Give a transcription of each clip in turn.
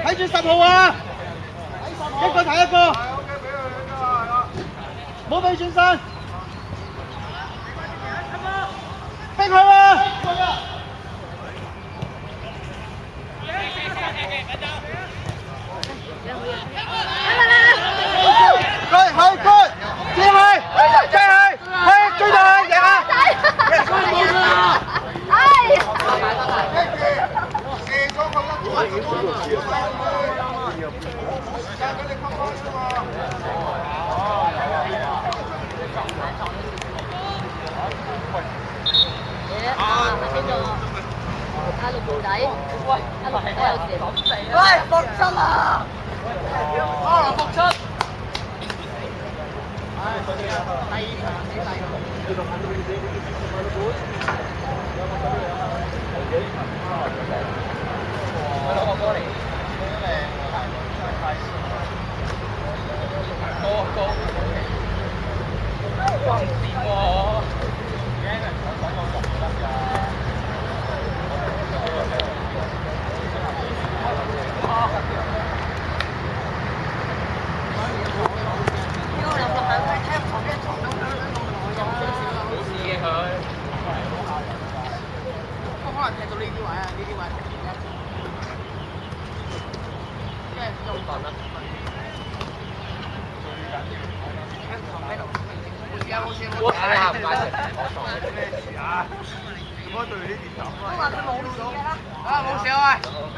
睇住10號啊！一個睇一個，唔好俾轉身，逼佢啊！佢，接佢，追佢，追到佢贏啊！阿六號仔，阿六號仔有事。喂，復出啊！復出。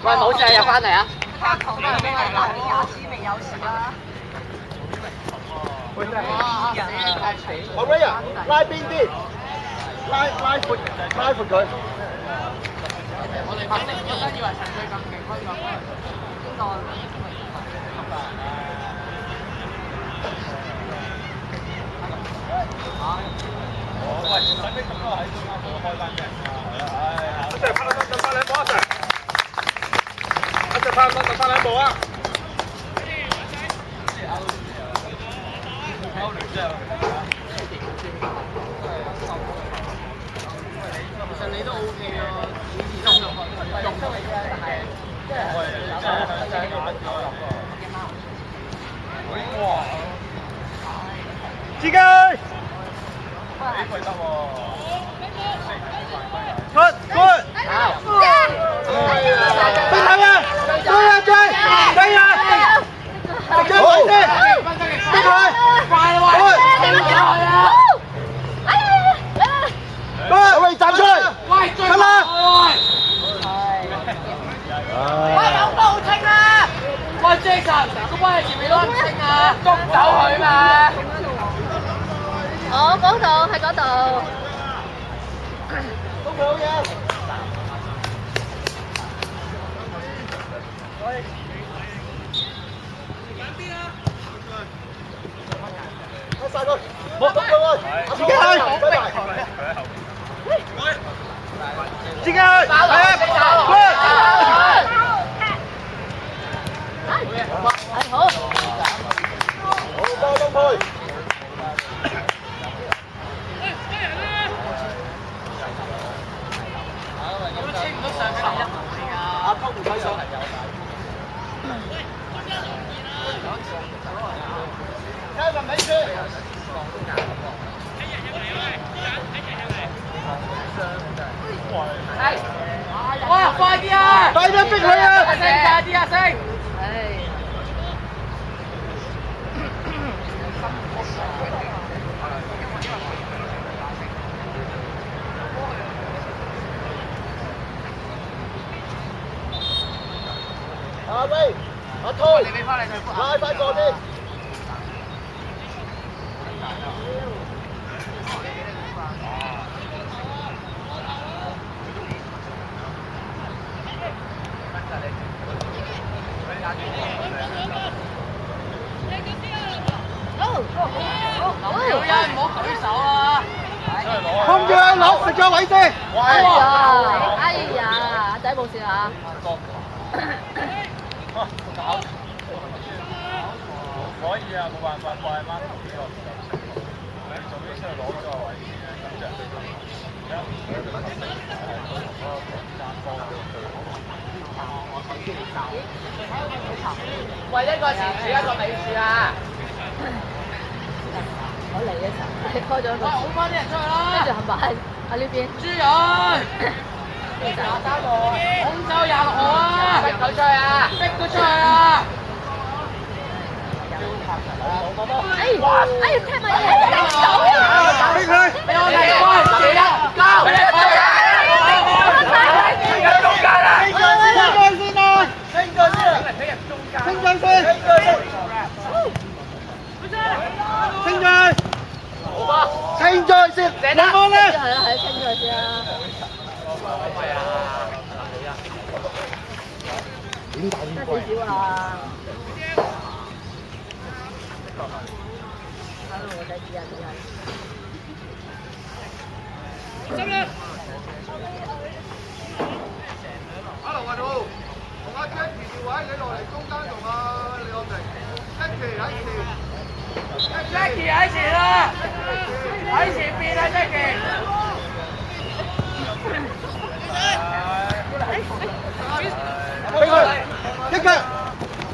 喂，冇事入翻嚟啊！阿 Ray 啊，拉邊啲，拉闊佢。我哋本身以為陳翠咁勁，可以話邊個？喂，使咩咁多喺中間度開翻嘅？一齊拍兩步啊！一齊拍兩步啊！其實你都 OK 啊，用出嚟嘅，但係即係自己出 good， 追佢啊！追啊！追佢先，逼佢，快啦喂！喂，站出嚟！喂，追啦！喂，有冇清啊？喂 ，Jason，個波喺前面都唔清啊，捉走佢嘛！我嗰度喺嗰度。都冇嘢。開曬佢，冇咁樣自己去，拜拜。自己去，係好。好多東配。阿溝唔睇上嚟有。Kevin 美雪。哇，快啲啊！快啲逼佢啊！阿星，快啲啊，星！阿威，阿滔，拉快過啲。有人唔好舉手啊！控住佢攞食咗位先。哎呀，阿仔冇事啊！可以啊，冇辦法，怪阿媽頭呢個你做啲出去攞咗個位先咧，咁就而家喂，一個前柱，一個尾柱啊！我嚟嘅時候，你開咗一個，好翻啲人出去啦！跟住係咪喺呢邊？豬潤，廣州26號啊！逼佢出去啊！逼佢出去啊！哎，踢埋嚟，走啊！逼佢，俾我嚟，喂，前一交，俾你去啊！中間啦！升進先啊！升進先，升進先，升進，升進先，兩個咧。係啊，清咗先啊！點解咁貴？少啊！睇我仔指啊指啊！阿劉雲浩，同阿 Jackie 調位，你落嚟中間同阿李漢明。Jackie 喺前 Jackie 喺前啦，喺前邊啊 Jackie。俾佢，一腳，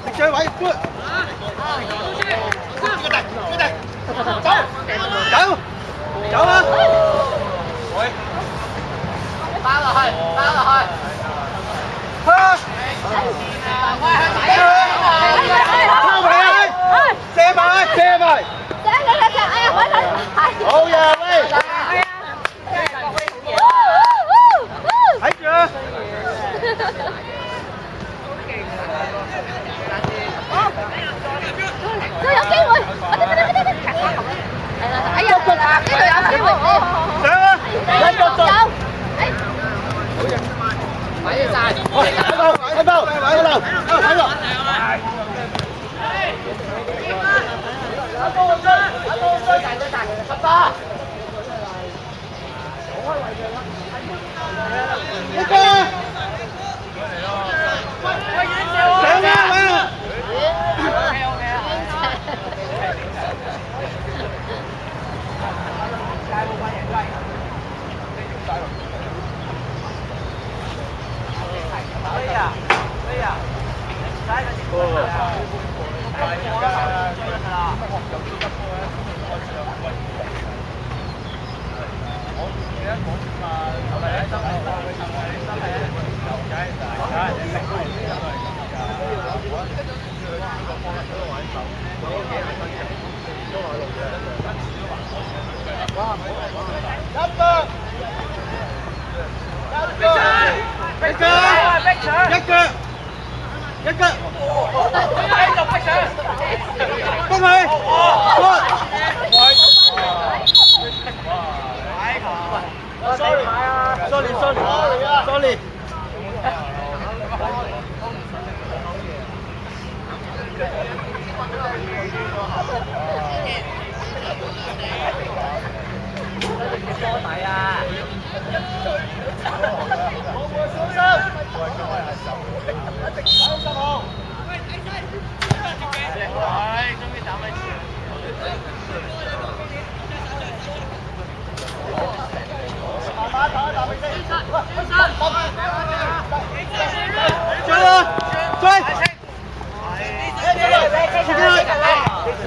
食最位 ，good。走啊！包落去，包落去。嚇！喂，射埋，射埋。好嘢，喂！睇住啊！都有機會，係啦，哎呀，呢度有機會，上啊！走，快啲晒！喺度，喺度，喺度，喺度。一個，上啊！Sorry。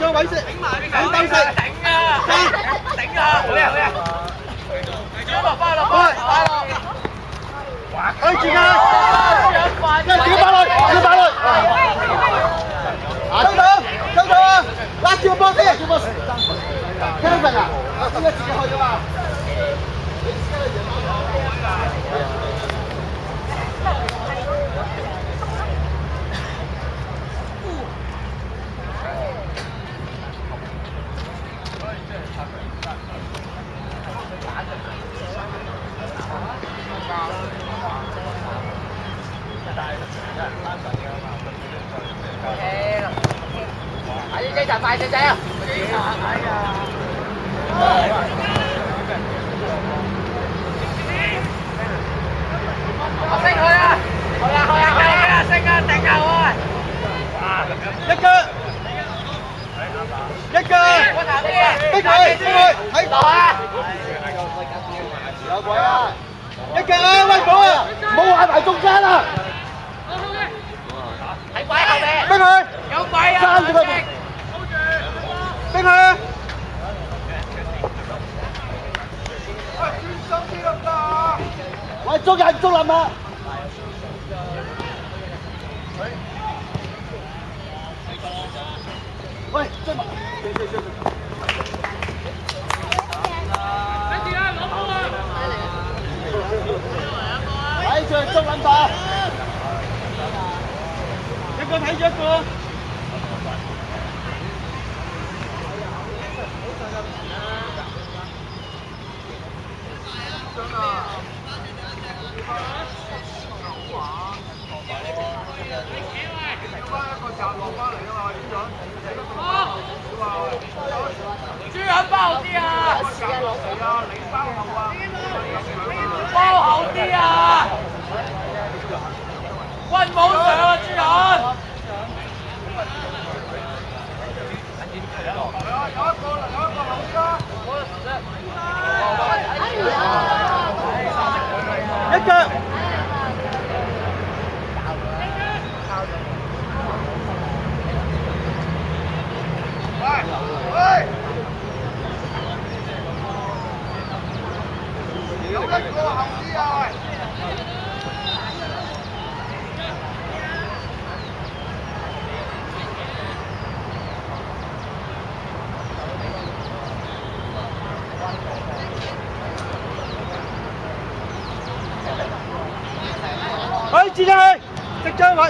將位先，等等先，頂啊！頂啊！好嘢好嘢！快落！開住啊！一跳落去！收到啊！拉住個波先，聽得明啊？應該自己去㗎嘛？快啲仔啊！升佢啊！升啊！頂啊！一腳，逼佢，睇落啊！有鬼啊！一腳啊，威寶啊！唔好玩埋中間啊！喂，追埋，追。睇住捉撚把，一個睇住一個。豬眼包好啲啊！包好啲啊！喂，冇上啊，豬眼！一腳。喂！有一個後啲啊！喂，志毅，即將位。